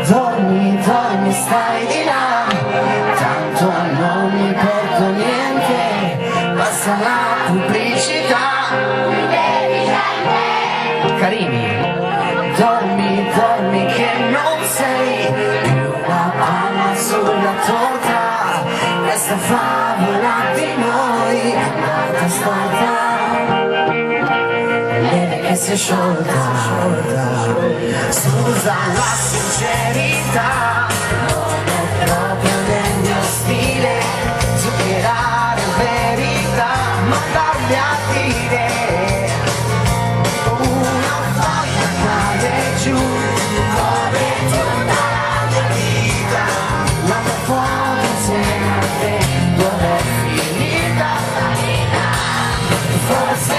Dormi, dormi, stai di là, tanto non mi perdo niente, basta la pubblicità. Carini, dormi, dormi che non sei più una panna sulla torta, questa favola di noi, nata storta, neve che si è sciolta. Scusa la sincerità, non è proprio nel mio stile zuccherare verità, ma darmi a dire una foglia cade giù, copre tutta la mia vita, ma non può insieme a te dove è finita la vita, forse